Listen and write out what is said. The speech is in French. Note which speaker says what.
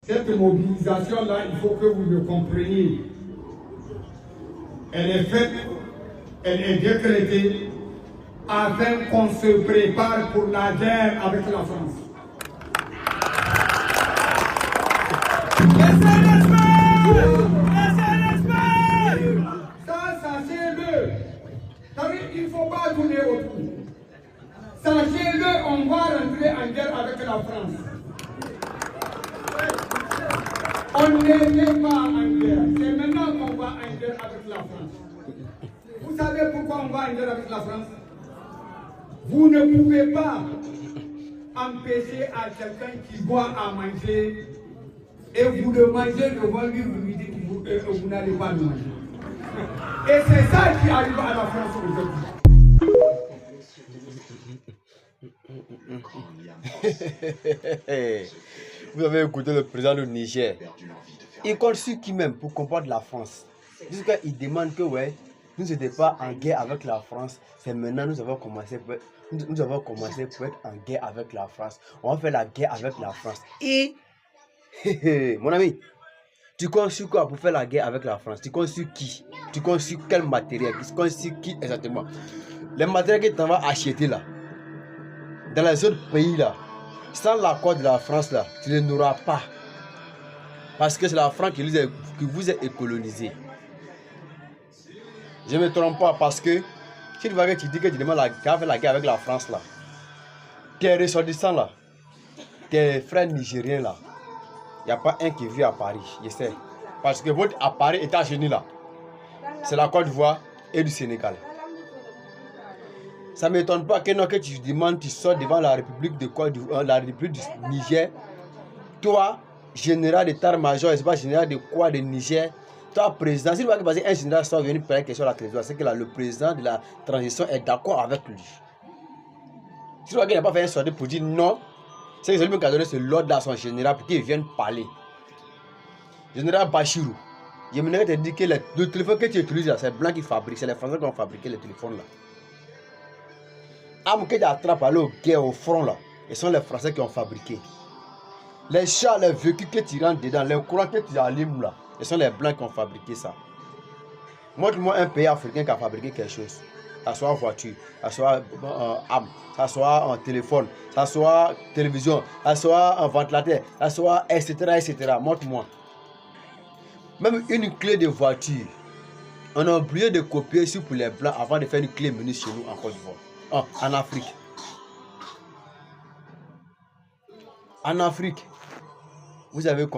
Speaker 1: Cette mobilisation-là, il faut que vous le compreniez. Elle est faite, elle est décrétée afin qu'on se prépare pour la guerre avec la France. Ça, sachez-le. Il ne faut pas tourner autour. Sachez-le, on va rentrer en guerre avec la France. On n'est pas en guerre. C'est maintenant qu'on va en guerre avec la France. Vous savez pourquoi on va en guerre avec la France? Vous ne pouvez pas empêcher à quelqu'un qui boit à manger et vous le mangez devant lui, vous lui dites que vous n'allez pas le manger. Et c'est ça qui arrive à la France aujourd'hui.
Speaker 2: Vous avez écouté le président du Niger. Il compte sur qui même pour comprendre la France. Jusqu'il demande que ouais, nous n'étions pas en guerre avec la France. C'est maintenant nous avons commencé pour être en guerre avec la France. On va faire la guerre avec la France. Et mon ami, tu comptes sur quoi pour faire la guerre avec la France? Tu comptes sur qui? Tu comptes sur quel matériel? Tu comptes sur qui exactement? Les matériels que tu vas acheter là, dans les autres pays là, sans l'accord de la France là, tu ne l'auras pas. Parce que c'est la France qui vous a colonisé. Je ne me trompe pas parce que si tu vas que tu dis que tu demandes la guerre avec la France là, tes ressortissants là, tes frères nigériens là, il n'y a pas un qui vit à Paris, je sais. Parce que votre à Paris, États-Unis là, c'est la Côte d'Ivoire et du Sénégal. Ça ne m'étonne pas que tu demandes, tu sors devant la République de Côte d'Ivoire, la République du Niger. Toi, général d'état-major, je ne sais pas général de quoi de Niger. Toi, président, si tu vois que un général sort venir poser une question à la télévision, c'est que là, le président de la transition est d'accord avec lui. Si tu vois qu'il n'a pas fait un sortie pour dire non, c'est que celui qui a donné ce l'ordre à son général pour qu'il vienne parler. Général Bachirou, je me te dire que le téléphone que tu utilises là, c'est blanc qui fabrique, c'est les Français qui ont fabriqué le téléphone là. Armes que tu attrapes à l'eau, guerre au front là, ce sont les Français qui ont fabriqué. Les chars, les véhicules que tu rentres dedans, les courants que tu allumes là, ce sont les blancs qui ont fabriqué ça. Montre-moi un pays africain qui a fabriqué quelque chose. Ça soit voiture, ça soit arme, ça soit un téléphone, ça soit télévision, ça soit un ventilateur, ça soit etc. etc. Montre-moi. Même une clé de voiture, on a oublié de copier ici pour les blancs avant de faire une clé menue chez nous en Côte d'Ivoire. En Afrique. En Afrique, vous avez